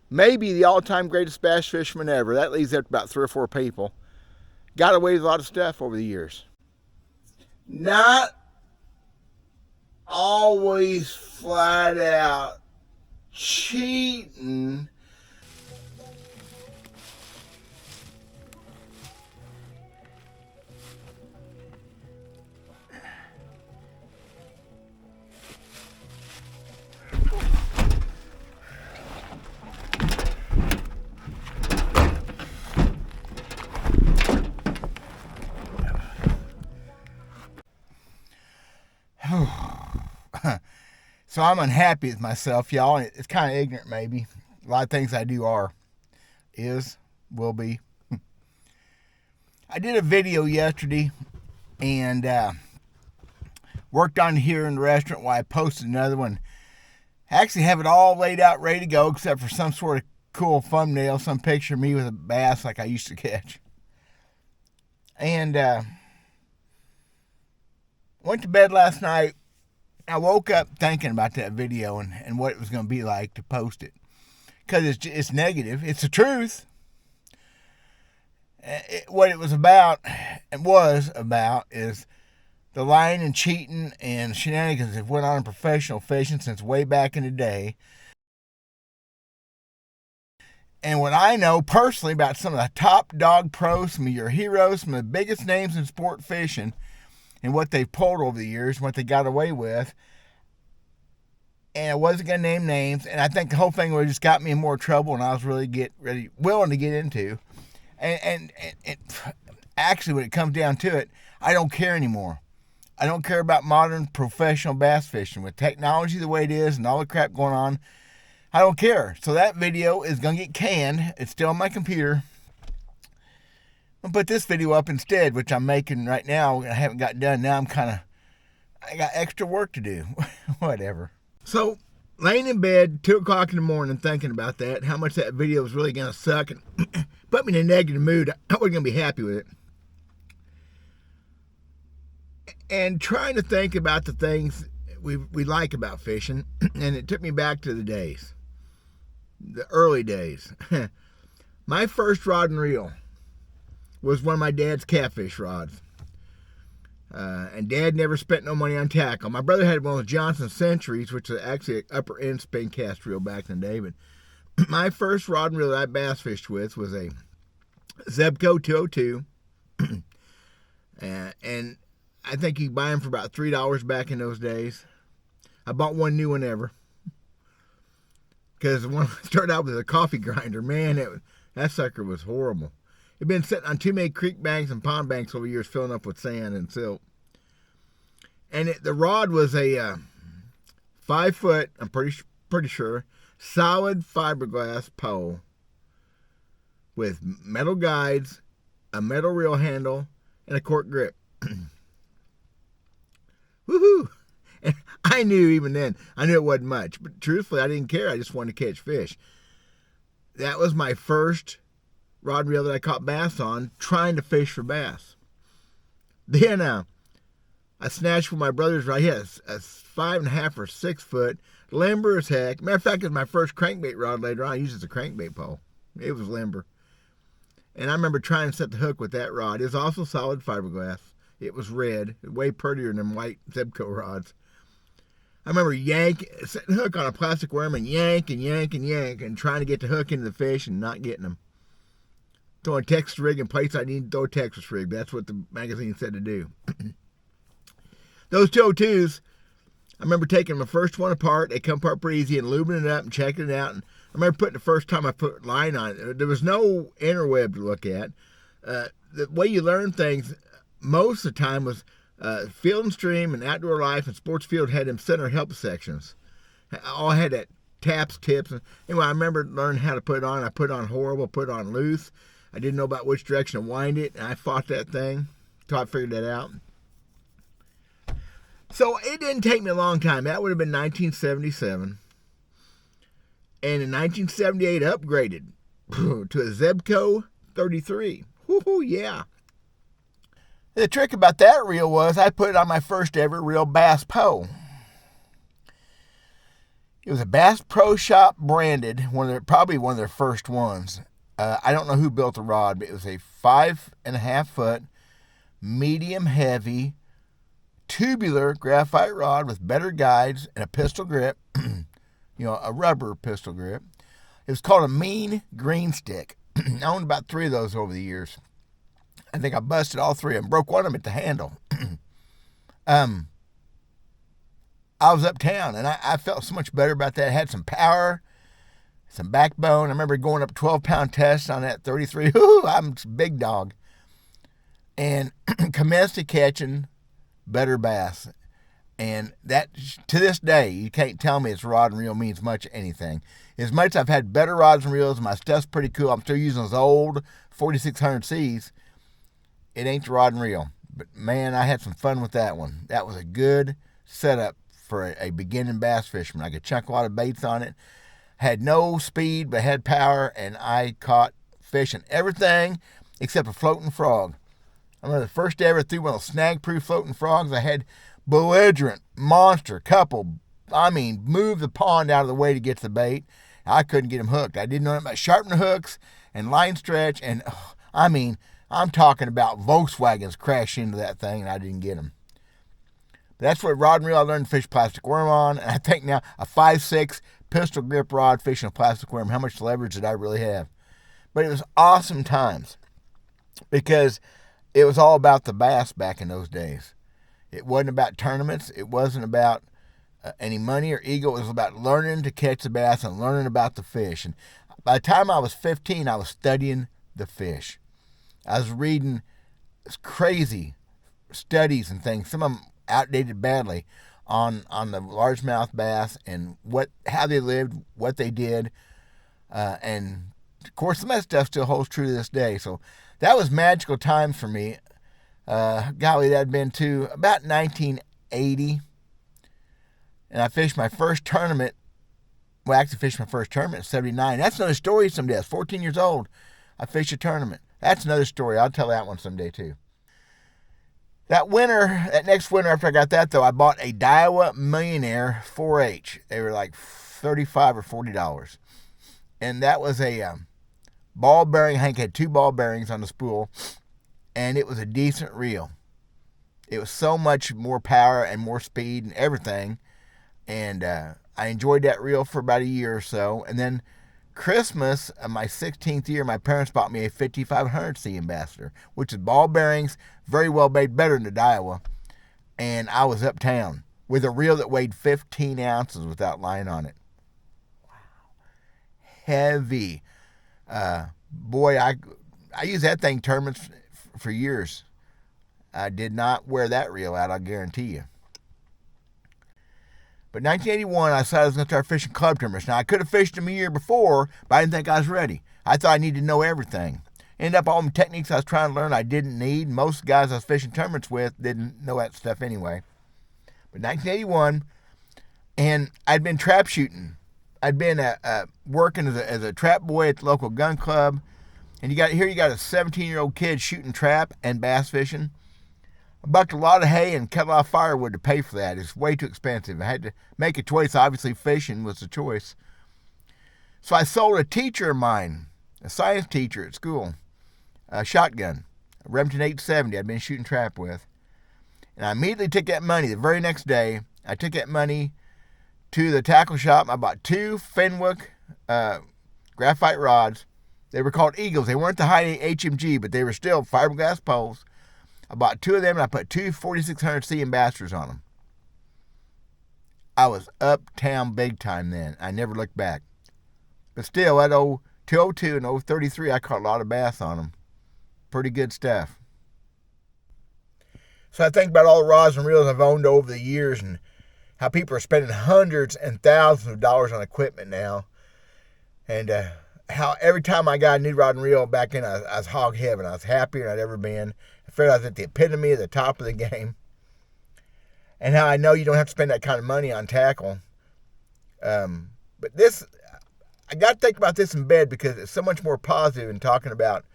maybe the all-time greatest bass fisherman ever. That leaves out about 3 or 4 people. Got away with a lot of stuff over the years. Not always flat out cheating. So I'm unhappy with myself, y'all. It's kind of ignorant, maybe. A lot of things I do will be. I did a video yesterday and worked on here in the restaurant while I posted another one. I actually have it all laid out, ready to go, except for some sort of cool thumbnail, some picture of me with a bass like I used to catch. And went to bed last night. I woke up thinking about that video and what it was going to be like to post it. Because it's negative. It's the truth. What it was about is the lying and cheating and shenanigans that went on in professional fishing since way back in the day. And what I know personally about some of the top dog pros, some of your heroes, some of the biggest names in sport fishing, and what they've pulled over the years, what they got away with. And I wasn't going to name names, and I think the whole thing would have just got me in more trouble, and I was willing to get into. And actually, when it comes down to it, I don't care anymore. I don't care about modern professional bass fishing. With technology the way it is and all the crap going on, I don't care. So that video is going to get canned. It's still on my computer. I'll put this video up instead, which I'm making right now. I haven't got done. Now I got extra work to do. Whatever. So, laying in bed, 2 o'clock in the morning, thinking about that, how much that video was really going to suck and put me in a negative mood. I wasn't going to be happy with it. And trying to think about the things we like about fishing, and it took me back to the early days. My first rod and reel was one of my dad's catfish rods. And Dad never spent no money on tackle. My brother had one of those Johnson Centuries, which was actually an upper end spin cast reel back in the day. But my first rod and reel that I bass fished with was a Zebco 202. And I think you could buy them for about $3 back in those days. I bought one new one ever. Because the one I started out with a coffee grinder. Man, that sucker was horrible. It'd been sitting on too many creek banks and pond banks over the years, filling up with sand and silt. And the rod was a 5 foot, I'm pretty sure, solid fiberglass pole with metal guides, a metal reel handle, and a cork grip. Woohoo! And I knew even then, I knew it wasn't much, but truthfully, I didn't care. I just wanted to catch fish. That was my first rod and reel that I caught bass on, trying to fish for bass. Then I snatched from my brother's rod. He had a 5.5 or 6 foot, limber as heck. Matter of fact, it was my first crankbait rod later on. I used it as a crankbait pole. It was limber. And I remember trying to set the hook with that rod. It was also solid fiberglass. It was red, way prettier than white Zebco rods. I remember setting the hook on a plastic worm and yank and trying to get the hook into the fish and not getting them. Throwing a Texas rig in place I need to throw a Texas rig. That's what the magazine said to do. Those 202s, I remember taking my first one apart. They come apart pretty easy and lubing it up and checking it out. And I remember putting the first time I put line on it. There was no interweb to look at. The way you learn things most of the time was Field and Stream and Outdoor Life and Sports Field had them center help sections. All had that taps, tips. Anyway, I remember learning how to put it on. I put it on horrible, put it on loose. I didn't know about which direction to wind it, and I fought that thing until I figured that out. So it didn't take me a long time. That would have been 1977. And in 1978, upgraded to a Zebco 33. Woohoo, yeah. The trick about that reel was I put it on my first ever real bass pole. It was a Bass Pro Shop branded, probably one of their first ones. I don't know who built the rod, but it was a 5.5 foot, medium heavy, tubular graphite rod with better guides and a pistol grip, a rubber pistol grip. It was called a Mean Green Stick. I owned about 3 of those over the years. I think I busted all 3 of them, broke one of them at the handle. I was uptown, and I felt so much better about that. I had some power, some backbone. I remember going up 12-pound tests on that 33. I'm a big dog. And commenced to catching better bass. And that, to this day, you can't tell me it's rod and reel means much anything. As much as I've had better rods and reels, my stuff's pretty cool. I'm still using those old 4600Cs. It ain't the rod and reel. But, man, I had some fun with that one. That was a good setup for a beginning bass fisherman. I could chunk a lot of baits on it. Had no speed, but had power, and I caught fish and everything except a floating frog. I remember the first day I ever threw one of those snag-proof floating frogs. I had belligerent monster couple. Move the pond out of the way to get to the bait. I couldn't get him hooked. I didn't know about sharpening hooks and line stretch, and I'm talking about Volkswagens crashed into that thing, and I didn't get him. But that's what rod and reel I learned to fish plastic worm on, and I think now a 5.6 pistol grip rod fishing a plastic worm. How much leverage did I really have? But it was awesome times because it was all about the bass back in those days. It wasn't about tournaments. It wasn't about any money or ego. It was about learning to catch the bass and learning about the fish. And by the time I was 15, I was studying the fish. I was reading crazy studies and things, some of them outdated badly, on the largemouth bass and how they lived, what they did, and of course some of that stuff still holds true to this day. So that was magical times for me. Golly, that had been to about 1980, and I fished my first tournament. Well, I actually fished my first tournament in 79. That's another story someday. I was 14 years old. I fished a tournament. That's another story. I'll tell that one someday too. That next winter after I got that, though, I bought a Daiwa Millionaire 4H. They were like $35 or $40. And that was a ball bearing. Hank had 2 ball bearings on the spool, and it was a decent reel. It was so much more power and more speed and everything. And I enjoyed that reel for about a year or so. And then Christmas of my 16th year, my parents bought me a 5500C Ambassador, which is ball bearings, very well made, better than the Daiwa. And I was uptown with a reel that weighed 15 ounces without line on it. Wow. Heavy. Boy, I used that thing tournaments for years. I did not wear that reel out, I'll guarantee you. But 1981, I decided I was going to start fishing club tournaments. Now, I could have fished them a year before, but I didn't think I was ready. I thought I needed to know everything. Ended up all the techniques I was trying to learn I didn't need. Most guys I was fishing tournaments with didn't know that stuff anyway. But 1981, and I'd been trap shooting. I'd been working as a trap boy at the local gun club. And you got a 17-year-old kid shooting trap and bass fishing. I bucked a lot of hay and cut a lot of firewood to pay for that. It's way too expensive. I had to make a choice. Obviously, fishing was the choice. So I sold a teacher of mine, a science teacher at school, a shotgun, a Remington 870 I'd been shooting trap with. And I immediately took that money. The very next day, I took that money to the tackle shop. I bought 2 Fenwick graphite rods. They were called Eagles. They weren't the high HMG, but they were still fiberglass poles. I bought 2 of them, and I put 2 4600C Ambassadors on them. I was uptown big time then. I never looked back. But still, at 202 and 033, I caught a lot of bass on them. Pretty good stuff. So I think about all the rods and reels I've owned over the years and how people are spending hundreds and thousands of dollars on equipment now. And how every time I got a new rod and reel back in, I was hog heaven. I was happier than I'd ever been. I felt I was at the epitome of the top of the game. And how I know you don't have to spend that kind of money on tackle. But this, I got to think about this in bed because it's so much more positive in talking about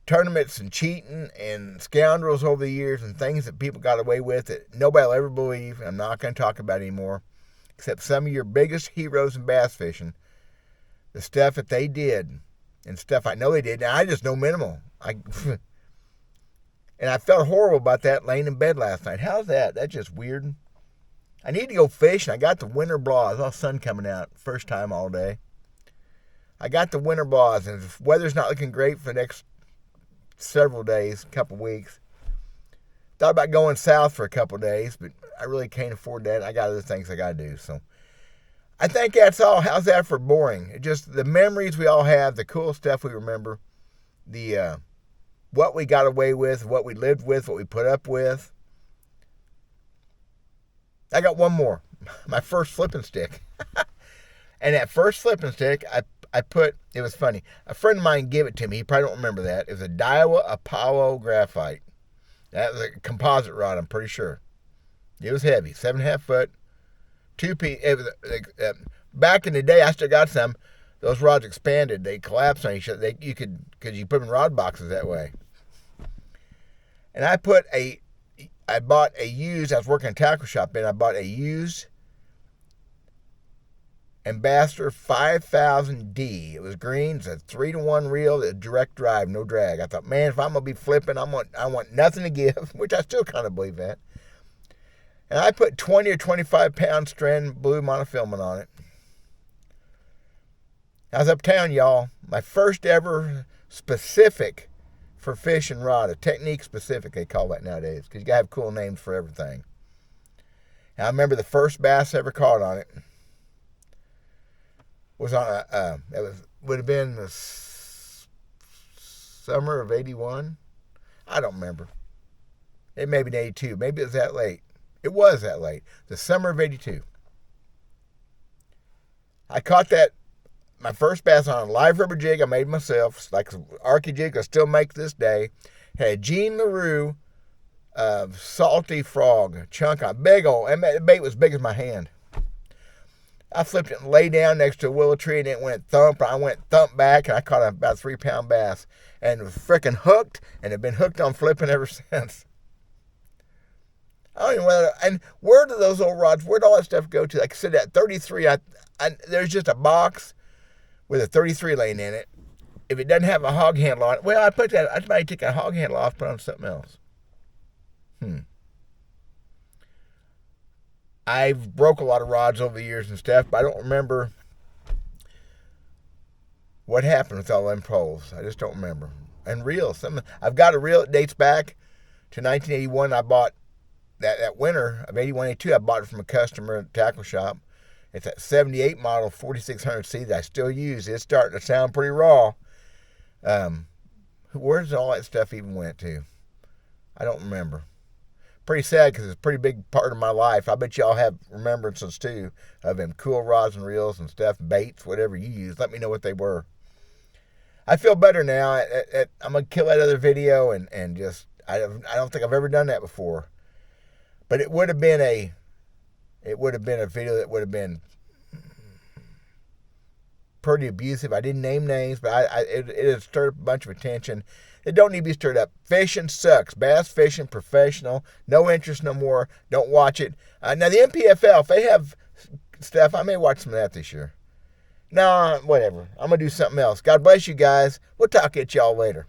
tournaments and cheating and scoundrels over the years and things that people got away with that nobody will ever believe. I'm not going to talk about anymore. except some of your biggest heroes in bass fishing, the stuff that they did and stuff I know they did. Now, I just know minimal. And I felt horrible about that laying in bed last night. How's that? That's just weird. I need to go fish, and I got the winter blahs. I saw the sun coming out. First time all day. I got the winter blahs, and the weather's not looking great for the next several days, couple weeks. Thought about going south for a couple days, but I really can't afford that. I got other things I got to do. So I think that's all. How's that for boring? Just the memories we all have, the cool stuff we remember, the what we got away with, what we lived with, what we put up with. I got one more. My first flipping stick. And that first flipping stick, I put, it was funny. A friend of mine gave it to me. He probably don't remember that. It was a Daiwa Apollo graphite. That was a composite rod, I'm pretty sure. It was heavy, 7.5 foot, 2P. It was back in the day. I still got some. Those rods expanded. They collapsed on each other. Because you put them in rod boxes that way. And I bought a used. I was working in a tackle shop, and I bought a used Ambassador 5000D. It was green. It's a 3-to-1 reel, a direct drive, no drag. I thought, man, if I'm gonna be flipping, I want nothing to give, which I still kind of believe that. And I put 20 or 25 pound strand blue monofilament on it. I was uptown, y'all. My first ever specific for fishing rod, a technique specific they call that nowadays, because you gotta have cool names for everything. And I remember the first bass I ever caught on it was on would have been the summer of 81. I don't remember. It may be 82. Maybe it was that late. It was that late. The summer of 82. I caught my first bass on a live rubber jig I made myself. It's like an Arky jig I still make to this day. Had a Jean LaRue salty frog chunk on. Big old, and the bait was big as my hand. I flipped it and lay down next to a willow tree, and it went thump. I went thump back, and I caught about a 3-pound bass. And it was freaking hooked, and had been hooked on flipping ever since. I don't even know and where do those old rods, where'd all that stuff go to? Like I said, that 33, there's just a box with a 33 laying in it. If it doesn't have a hog handle on it, well, I might take a hog handle off, put on something else. I've broke a lot of rods over the years and stuff, but I don't remember what happened with all them poles. I just don't remember. And reels. I've got a reel that dates back to 1981. I bought that winter of 81, 82. I bought it from a customer at a tackle shop. It's that 78 model 4600C that I still use. It's starting to sound pretty raw. Where does all that stuff even went to? I don't remember. Pretty sad because it's a pretty big part of my life. I bet y'all have remembrances too of them cool rods and reels and stuff, baits, whatever you use. Let me know what they were. I feel better now. I'm gonna kill that other video and just I don't think I've ever done that before. But it would have been a video that would have been pretty abusive. I didn't name names, but it had stirred up a bunch of attention. It don't need to be stirred up. Fishing sucks. Bass fishing, professional. No interest no more. Don't watch it. Now, the NPFL, if they have stuff, I may watch some of that this year. No, whatever. I'm going to do something else. God bless you guys. We'll talk at y'all later.